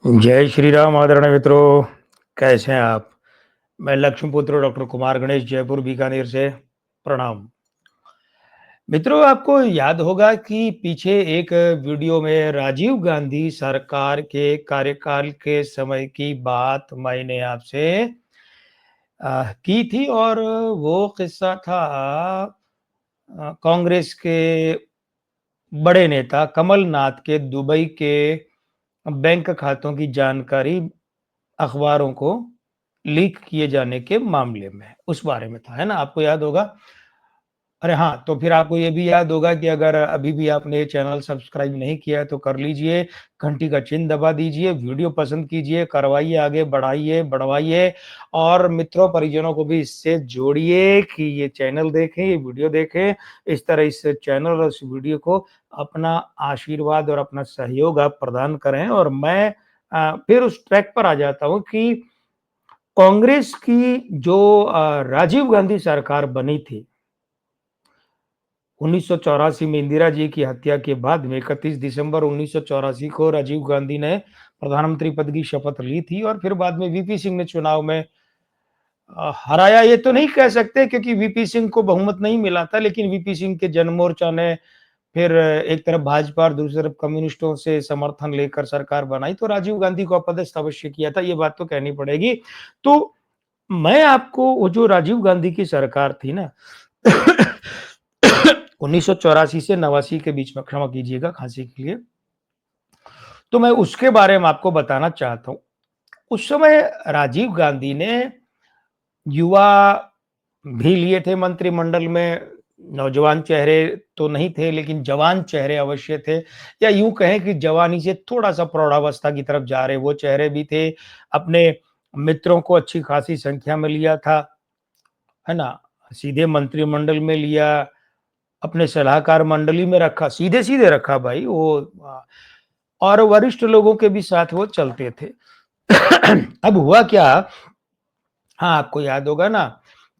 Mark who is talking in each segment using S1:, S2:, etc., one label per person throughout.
S1: जय श्री राम आदरणीय मित्रों, कैसे हैं आप? मैं लक्ष्मीपुत्र डॉक्टर कुमार गणेश जयपुर बीकानेर से प्रणाम। मित्रों, आपको याद होगा कि पीछे एक वीडियो में राजीव गांधी सरकार के कार्यकाल के समय की बात मैंने आपसे की थी और वो किस्सा था कांग्रेस के बड़े नेता कमलनाथ के दुबई के बैंक खातों की जानकारी अखबारों को लीक किए जाने के मामले में, उस बारे में था, है ना? आपको याद होगा? अरे हाँ, तो फिर आपको ये भी याद होगा कि अगर अभी भी आपने ये चैनल सब्सक्राइब नहीं किया है तो कर लीजिए, घंटी का चिन्ह दबा दीजिए, वीडियो पसंद कीजिए, करवाइए आगे, बढ़ाइए, बढ़वाइए और मित्रों परिजनों को भी इससे जोड़िए कि ये चैनल देखें, ये वीडियो देखें। इस तरह इस चैनल और इस वीडियो को अपना आशीर्वाद और अपना सहयोग आप प्रदान करें और मैं फिर उस ट्रैक पर आ जाता हूँ कि कांग्रेस की जो राजीव गांधी सरकार बनी थी 1984 में इंदिरा जी की हत्या के बाद में 31 दिसंबर 1984 को राजीव गांधी ने प्रधानमंत्री पद की शपथ ली थी और फिर बाद में वीपी सिंह ने चुनाव में हराया ये तो नहीं कह सकते क्योंकि वीपी सिंह को बहुमत नहीं मिला था, लेकिन वीपी सिंह के जनमोर्चा ने फिर एक तरफ भाजपा और दूसरी तरफ कम्युनिस्टों से समर्थन लेकर सरकार बनाई, तो राजीव गांधी को अपदस्थ अवश्य किया था, ये बात तो कहनी पड़ेगी। तो मैं आपको वो जो राजीव गांधी की सरकार थी ना 1984 से 89 के बीच में, क्षमा कीजिएगा खांसी के लिए, तो मैं उसके बारे में आपको बताना चाहता हूँ। उस समय राजीव गांधी ने युवा भी लिए थे मंत्रिमंडल में, नौजवान चेहरे तो नहीं थे लेकिन जवान चेहरे अवश्य थे, या यूं कहें कि जवानी से थोड़ा सा प्रौढ़ावस्था की तरफ जा रहे वो चेहरे भी थे। अपने मित्रों को अच्छी खासी संख्या में लिया था, है ना? सीधे मंत्रिमंडल में लिया, अपने सलाहकार मंडली में रखा, सीधे-सीधे रखा भाई वो और वरिष्ठ लोगों के भी साथ वो चलते थे। अब हुआ क्या, हाँ, आपको याद होगा ना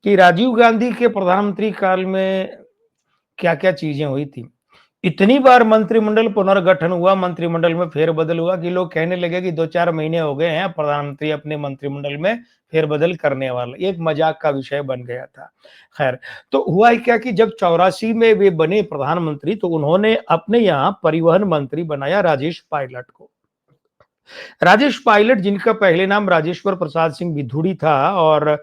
S1: कि राजीव गांधी के प्रधानमंत्री काल में क्या-क्या चीज़ें हुई थी। इतनी बार मंत्रिमंडल पुनर्गठन हुआ, मंत्रिमंडल में फेरबदल हुआ कि लोग कहने लगे कि 2-4 महीने हो गए हैं प्रधानमंत्री अपने मंत्रिमंडल में फेरबदल करने वाला। ये एक मज़ाक का विषय बन गया था। खैर, तो हुआ ही क्या कि जब 84 में वे बने प्रधानमंत्री तो उन्होंने अपने यहाँ परिवहन मंत्री बनाया राजेश पायलट को। राजेश पायलट जिनका पहले नाम राजेश्वर प्रसाद सिंह विधुड़ी था और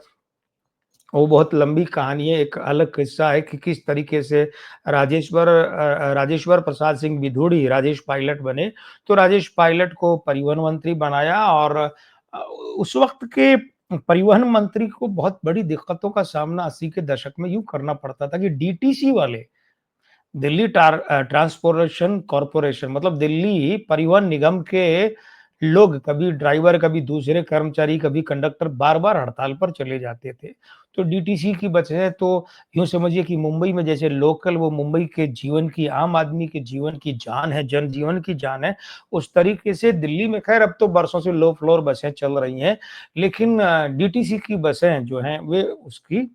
S1: वो बहुत लंबी कहानी है, एक अलग किस्सा है कि किस तरीके से राजेश्वर प्रसाद सिंह विधुड़ी राजेश पायलट बने। तो राजेश पायलट को परिवहन मंत्री बनाया और उस वक़्त के परिवहन मंत्री को बहुत बड़ी दिक्कतों का सामना 80 के दशक में यूँ करना पड़ता था कि डीटीसी वाले, दिल्ली ट्रांसपोर्टेशन कॉर्पोरेशन मतलब दिल्ली परिवहन निगम के लोग, कभी ड्राइवर, कभी दूसरे कर्मचारी, कभी कंडक्टर बार-बार हड़ताल पर चले जाते थे। तो डीटीसी की वजह तो यूँ समझिए कि मुंबई में जैसे लोकल वो मुंबई के जीवन की, आम आदमी के जीवन की जान है, जनजीवन की जान है, उस तरीके से दिल्ली में खैर अब तो बरसों से लो फ्लोर बसें चल रही हैं, लेकिन डीटीसी की बसें जो हैं वे उसकी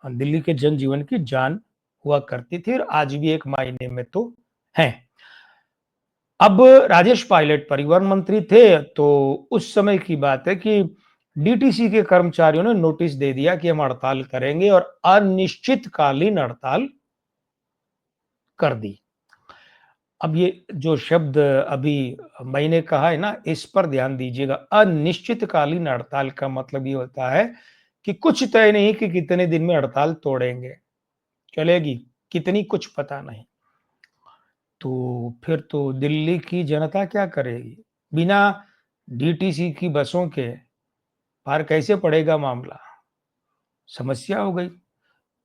S1: दिल्ली के जनजीवन की जान हुआ करती थी और आज भी एक मायने में तो हैं। अब राजेश पायलट परिवहन मंत्री थे, तो उस समय की बात है कि डीटीसी के कर्मचारियों ने नोटिस दे दिया कि हम हड़ताल करेंगे और अनिश्चितकालीन हड़ताल कर दी। अब ये जो शब्द अभी मैंने कहा है ना, इस पर ध्यान दीजिएगा। अनिश्चितकालीन हड़ताल का मतलब ये होता है कि कुछ तय नहीं कि कितने दिन में हड़ताल तोड़ेंगे, चलेगी, कितनी कुछ पता नहीं। तो फिर तो दिल्ली की जनता क्या करेगी? बिना डीटीसी की बसों के पार कैसे पड़ेगा मामला? समस्या हो गई।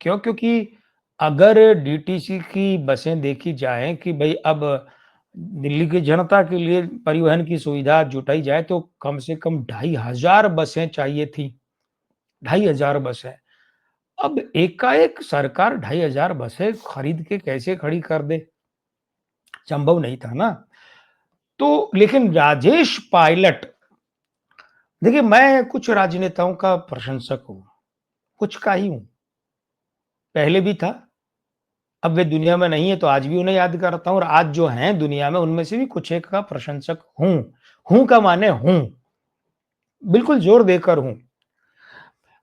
S1: क्यों? क्योंकि अगर डीटीसी की बसें देखी जाएँ कि भई अब दिल्ली की जनता के लिए परिवहन की सुविधा जुटाई जाए तो कम से कम 2500 बसें चाहिए थी, 2500 बसें। अब एकाएक सरकार 2500 बसें खरीद के कैसे खड़ी कर दे? संभव नहीं था ना। तो लेकिन राजेश पायलट, देखिए मैं कुछ राजनेताओं का प्रशंसक हूँ, कुछ का ही हूँ, पहले भी था, अब वे दुनिया में नहीं है तो आज भी उन्हें याद करता हूँ और आज जो हैं दुनिया में उनमें से भी कुछ एक का प्रशंसक हूँ। हूँ का माने हूँ, बिल्कुल ज़ोर देकर हूँ।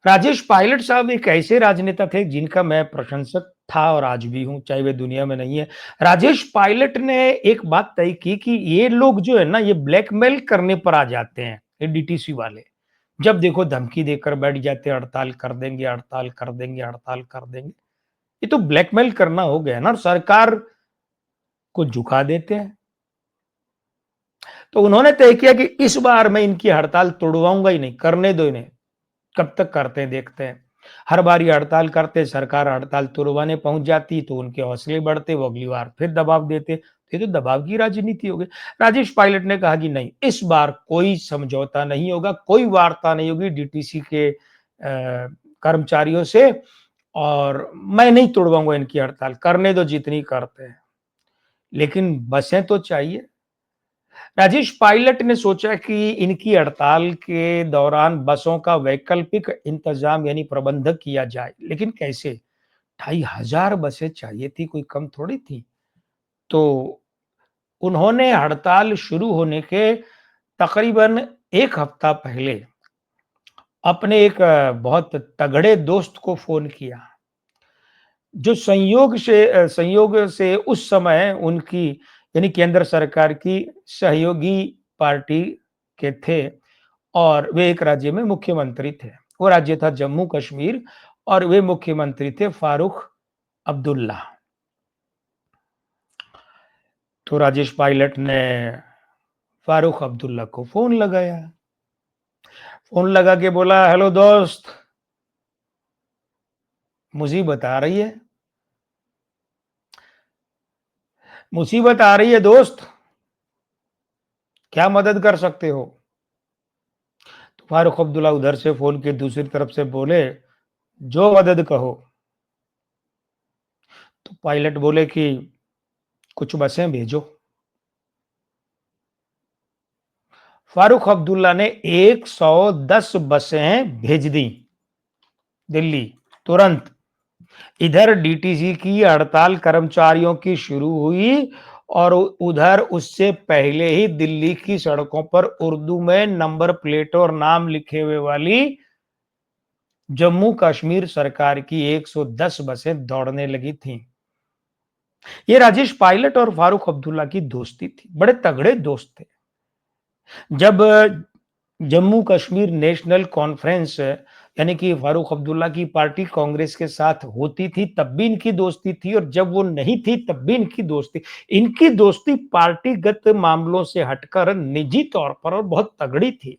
S1: राजेश पायलट साहब एक ऐसे राजनेता थे जिनका मैं प्रशंसक था और आज भी हूँ, चाहे वे दुनिया में नहीं है। राजेश पायलट ने एक बात तय की कि ये लोग जो है ना, ये ब्लैकमेल करने पर आ जाते हैं, ये डीटीसी वाले। जब देखो धमकी देकर बैठ जाते हैं, हड़ताल कर देंगे, हड़ताल कर देंगे, हड़ताल कर देंगे। ये तो ब्लैकमेल करना हो गया ना, सरकार को झुका देते हैं। तो उन्होंने तय किया कि इस बार मैं इनकी हड़ताल तोड़वाऊंगा ही नहीं, करने दो इन्हें, कब तक करते हैं देखते हैं। हर बार ये हड़ताल करते, सरकार हड़ताल तुड़वाने पहुंच जाती तो उनके हौसले बढ़ते, वो अगली बार फिर दबाव देते। ये तो दबाव की राजनीति हो गई। राजेश पायलट ने कहा कि नहीं, इस बार कोई समझौता नहीं होगा, कोई वार्ता नहीं होगी डीटीसी के कर्मचारियों से, और मैं नहीं तोड़वाऊंगा इनकी हड़ताल, करने दो जितनी करते हैं, लेकिन बसें तो चाहिए। राजेश पायलट ने सोचा कि इनकी हड़ताल के दौरान बसों का वैकल्पिक इंतजाम यानी प्रबंध किया जाए, लेकिन कैसे? 2,500 बसें चाहिए थी, कोई कम थोड़ी थी। तो उन्होंने हड़ताल शुरू होने के तकरीबन 1 हफ्ता पहले अपने एक बहुत तगड़े दोस्त को फ़ोन किया, जो संयोग से उस समय उनकी यानी केंद्र सरकार की सहयोगी पार्टी के थे और वे एक राज्य में मुख्यमंत्री थे। वो राज्य था जम्मू कश्मीर और वे मुख्यमंत्री थे फारूक अब्दुल्ला। तो राजेश पायलट ने फारूक अब्दुल्ला को फ़ोन लगाया। फ़ोन लगा के बोला, "हेलो दोस्त, मुसीबत आ रही है, मुसीबत आ रही है दोस्त, क्या मदद कर सकते हो?" तो फारूक अब्दुल्ला उधर से फ़ोन की दूसरी तरफ से बोले, "जो मदद कहो।" तो पायलट बोले कि कुछ बसें भेजो। फारूक अब्दुल्ला ने 110 बसें भेज दी दिल्ली, तुरंत। इधर डीटीसी की हड़ताल कर्मचारियों की शुरू हुई और उधर उससे पहले ही दिल्ली की सड़कों पर उर्दू में नंबर प्लेट और नाम लिखे हुए वाली जम्मू कश्मीर सरकार की 110 बसें दौड़ने लगी थीं। ये राजेश पायलट और फारूक अब्दुल्ला की दोस्ती थी, बड़े तगड़े दोस्त थे। जब जम्मू कश्मीर नेशनल कॉन्फ्रेंस यानी कि फारूक अब्दुल्ला की पार्टी कांग्रेस के साथ होती थी, तब भी इनकी दोस्ती थी और जब वो नहीं थी तब भी इनकी दोस्ती पार्टीगत मामलों से हटकर निजी तौर पर और बहुत तगड़ी थी।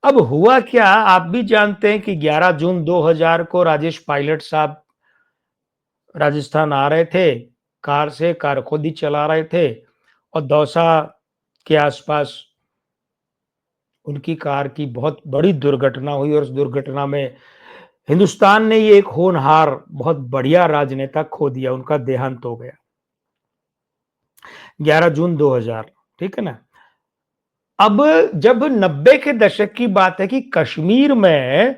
S1: अब हुआ क्या, आप भी जानते हैं कि 11 जून 2000 को राजेश पायलट साहब राजस्थान आ रहे थे, कार खुद ही चला रहे थे और दौसा के आसपास उनकी कार की बहुत बड़ी दुर्घटना हुई और उस दुर्घटना में हिंदुस्तान ने ये एक होनहार, बहुत बढ़िया राजनेता खो दिया, उनका देहांत हो गया। 11 जून 2000, ठीक है ना? अब जब 90 के दशक की बात है कि कश्मीर में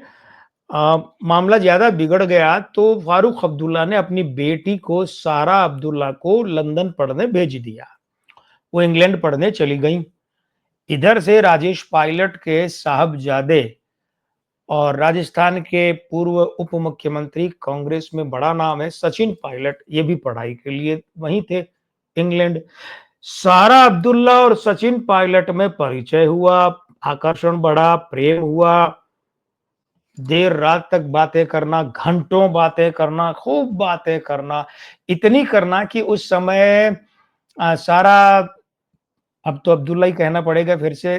S1: मामला ज़्यादा बिगड़ गया, तो फारूक अब्दुल्ला ने अपनी बेटी को सारा अब्दुल्ला को लंदन पढ़ने भेज दिया। वो इंग्लैंड पढ़ने चली गईं। इधर से राजेश पायलट के साहबजादे और राजस्थान के पूर्व उप मुख्यमंत्री, कांग्रेस में बड़ा नाम है सचिन पायलट, ये भी पढ़ाई के लिए वहीं थे इंग्लैंड। सारा अब्दुल्ला और सचिन पायलट में परिचय हुआ, आकर्षण बढ़ा, प्रेम हुआ, देर रात तक बातें करना, घंटों बातें करना, खूब बातें करना, इतनी करना कि उस समय सारा, अब तो अब्दुल्ला ही कहना पड़ेगा फिर से,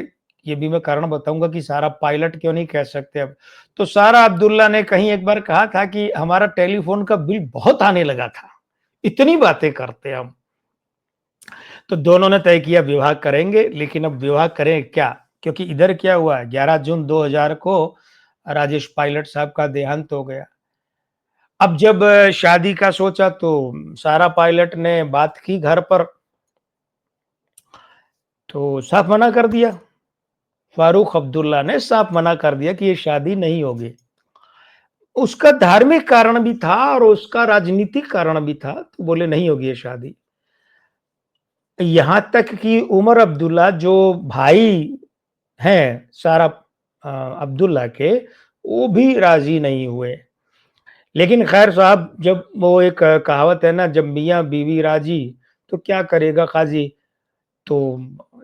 S1: ये भी मैं कारण बताऊँगा कि सारा पायलट क्यों नहीं कह सकते अब। तो सारा अब्दुल्ला ने कहीं एक बार कहा था कि हमारा टेलीफ़ोन का बिल बहुत आने लगा था, इतनी बातें करते हम। तो दोनों ने तय किया विवाह करेंगे, लेकिन अब विवाह करें क्या? क्योंकि इधर क्या हुआ, 11 जून 2000 को राजेश पायलट साहब का देहांत हो गया। अब जब शादी का सोचा तो सारा पायलट ने बात की घर पर, तो साफ मना कर दिया। फारूक अब्दुल्ला ने साफ मना कर दिया कि ये शादी नहीं होगी। उसका धार्मिक कारण भी था और उसका राजनीतिक कारण भी था, तो बोले नहीं होगी ये शादी। यहाँ तक कि उमर अब्दुल्ला जो भाई हैं सारा अब्दुल्ला के, वो भी राज़ी नहीं हुए। लेकिन ख़ैर साहब जब वो एक कहावत है ना, जब मियाँ-बीवी राज़ी तो क्या करेगा काज़ी। तो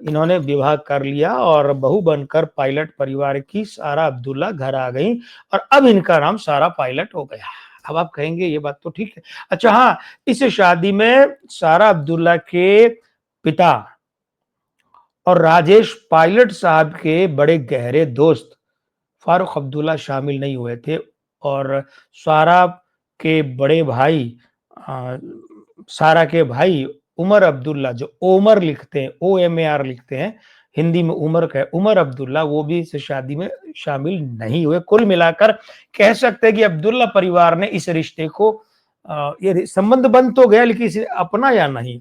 S1: इन्होंने विवाह कर लिया और बहू बनकर पायलट परिवार की सारा अब्दुल्ला घर आ गईं और अब इनका नाम सारा पायलट हो गया। अब आप कहेंगे ये बात तो ठीक है। अच्छा हाँ, इस शादी में सारा अब्दुल्ला के पिता और राजेश पायलट साहब के बड़े गहरे दोस्त फारूक अब्दुल्ला शामिल नहीं हुए थे और सारा के बड़े भाई अ, सारा के भाई उमर अब्दुल्ला जो ओमर लिखते हैं, OMAR लिखते हैं, हिंदी में उमर का है, उमर अब्दुल्ला वो भी इस शादी में शामिल नहीं हुए। कुल मिलाकर कह सकते हैं कि अब्दुल्ला परिवार ने इस रिश्ते को ये संबंध बन तो गया लेकिन इसे अपनाया नहीं।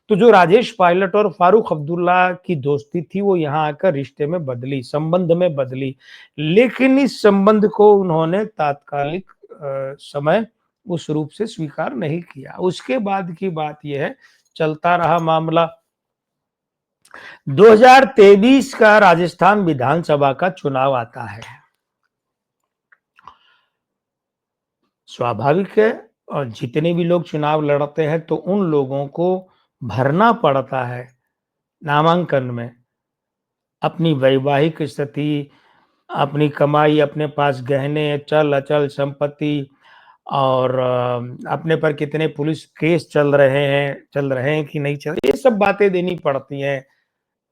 S1: तो जो राजेश पायलट और फारूक अब्दुल्ला की दोस्ती थी वो यहाँ आकर रिश्ते में बदली, संबंध में बदली। लेकिन इस संबंध को उन्होंने तात्कालिक समय उस रूप से स्वीकार नहीं किया। उसके बाद की बात ये है, चलता रहा मामला। 2023 का राजस्थान विधानसभा का चुनाव आता है। स्वाभाविक है और जितने भी लोग चुनाव लड़ते हैं तो उन लोगों को भरना पड़ता है नामांकन में अपनी वैवाहिक स्थिति, अपनी कमाई, अपने पास गहने, चल-अचल संपत्ति और अपने पर कितने पुलिस केस चल रहे हैं कि नहीं चल रहे, ये सब बातें देनी पड़ती हैं।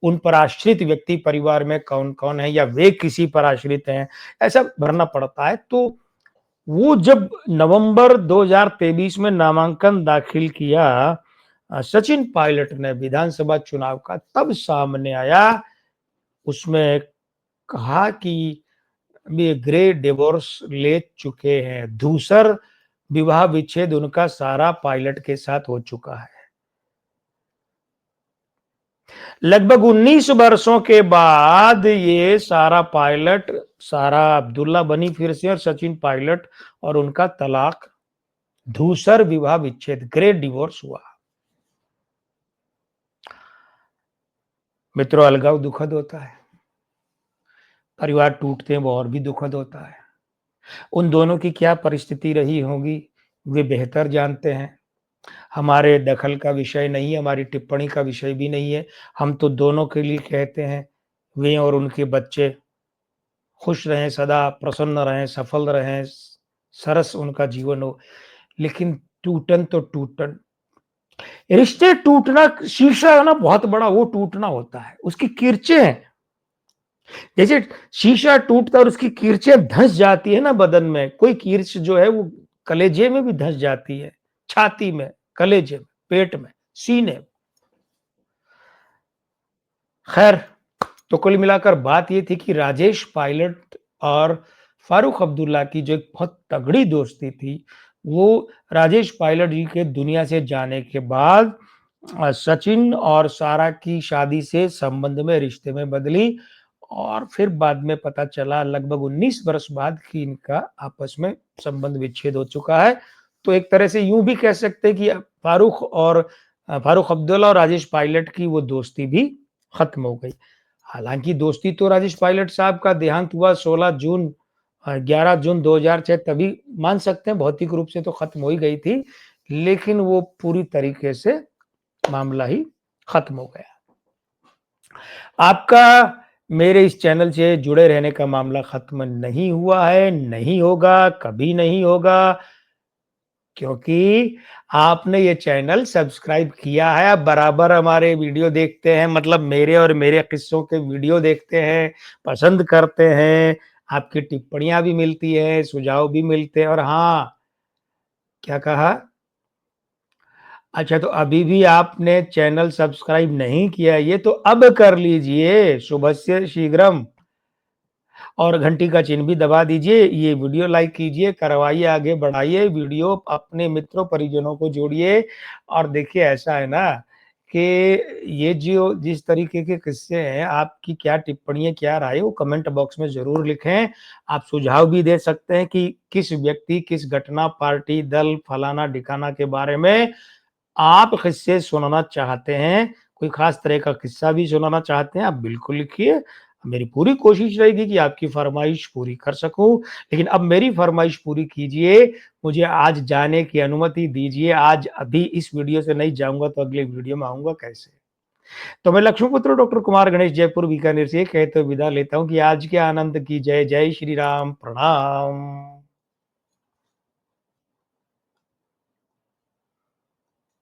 S1: उन पर आश्रित व्यक्ति परिवार में कौन-कौन है या वे किसी पर आश्रित हैं, ऐसा भरना पड़ता है। तो वो जब नवंबर 2023 में नामांकन दाखिल किया सचिन पायलट ने विधानसभा चुनाव का, तब सामने आया उसमें कहा कि ये ग्रे डिवोर्स ले चुके हैं। दूसर विवाह विच्छेद उनका सारा पायलट के साथ हो चुका है। लगभग 19 वर्षों के बाद ये सारा पायलट, सारा अब्दुल्ला बनी फिर से और सचिन पायलट और उनका तलाक, दूसर विवाह विच्छेद, ग्रे डिवोर्स हुआ। मित्रों, अलगाव दुखद होता है। परिवार टूटते हैं वो और भी दुखद होता है। उन दोनों की क्या परिस्थिति रही होगी, वे बेहतर जानते हैं। हमारे दखल का विषय नहीं है, हमारी टिप्पणी का विषय भी नहीं है। हम तो दोनों के लिए कहते हैं, वे और उनके बच्चे खुश रहें, सदा प्रसन्न रहें, सफल रहें, सरस उनका जीवन हो। लेकिन टूटन तो टूटन, रिश्ते टूटना, शीशा है ना बहुत बड़ा, वो टूटना होता है। उसकी किरचें हैं, जैसे शीशा टूटता है और उसकी किरचें धँस जाती है ना बदन में, कोई किर्च जो है वो कलेजे में भी धँस जाती है, छाती में, कलेजे में, पेट में, सीने में। खैर, तो कुल मिलाकर बात ये थी कि राजेश पायलट और फारूक अब्दुल्ला की जो एक बहुत तगड़ी दोस्ती थी, वो राजेश पायलट जी के दुनिया से जाने के बाद सचिन और सारा की शादी से संबंध में, रिश्ते में बदली और फिर बाद में पता चला लगभग 19 वर्ष बाद कि इनका आपस में संबंध विच्छेद हो चुका है। तो एक तरह से यूँ भी कह सकते हैं कि फारूक अब्दुल्ला और राजेश पायलट की वो दोस्ती भी खत्म हो गई। हालाँकि दोस्ती तो राजेश पायलट साहब का देहांत हुआ 11 जून 2006, तभी मान सकते हैं भौतिक रूप से तो खत्म हो ही गई थी, लेकिन वो पूरी तरीके से मामला ही खत्म हो गया। आपका मेरे इस चैनल से जुड़े रहने का मामला खत्म नहीं हुआ है, नहीं होगा, कभी नहीं होगा, क्योंकि आपने ये चैनल सब्सक्राइब किया है। आप बराबर हमारे वीडियो देखते हैं, मतलब मेरे और मेरे किस्सों के वीडियो देखते हैं, पसंद करते हैं, आपकी टिप्पणियाँ भी मिलती हैं, सुझाव भी मिलते हैं और हाँ, क्या कहा? अच्छा, तो अभी भी आपने चैनल सब्सक्राइब नहीं किया है, ये तो अब कर लीजिए, शुभस्य शीघ्रम। और घंटी का चिन्ह भी दबा दीजिए, ये वीडियो लाइक कीजिए, करवाइए, आगे बढ़ाइए, वीडियो अपने मित्रों परिजनों को जोड़िए। और देखिए ऐसा है ना कि ये जो जिस तरीके के किस्से हैं, आपकी क्या टिप्पणी है, क्या राय है, वो कमेंट बॉक्स में ज़रूर लिखें। आप सुझाव भी दे सकते हैं कि किस व्यक्ति, किस घटना, पार्टी, दल, फलाना-ढिकाना के बारे में आप किस्से सुनाना चाहते हैं, कोई ख़ास तरह का किस्सा भी सुनाना चाहते हैं, आप बिल्कुल लिखिए। मेरी पूरी कोशिश रहेगी कि आपकी फ़रमाइश पूरी कर सकूँ, लेकिन अब मेरी फ़रमाइश पूरी कीजिए, मुझे आज जाने की अनुमति दीजिए। आज अभी इस वीडियो से नहीं जाऊँगा तो अगले वीडियो में आऊँगा कैसे? तो मैं लक्ष्मीपुत्र डॉक्टर कुमार गणेश जयपुर बीकानेर से कहते हुए विदा लेता हूँ कि आज के आनंद की जय, जय श्री राम, प्रणाम।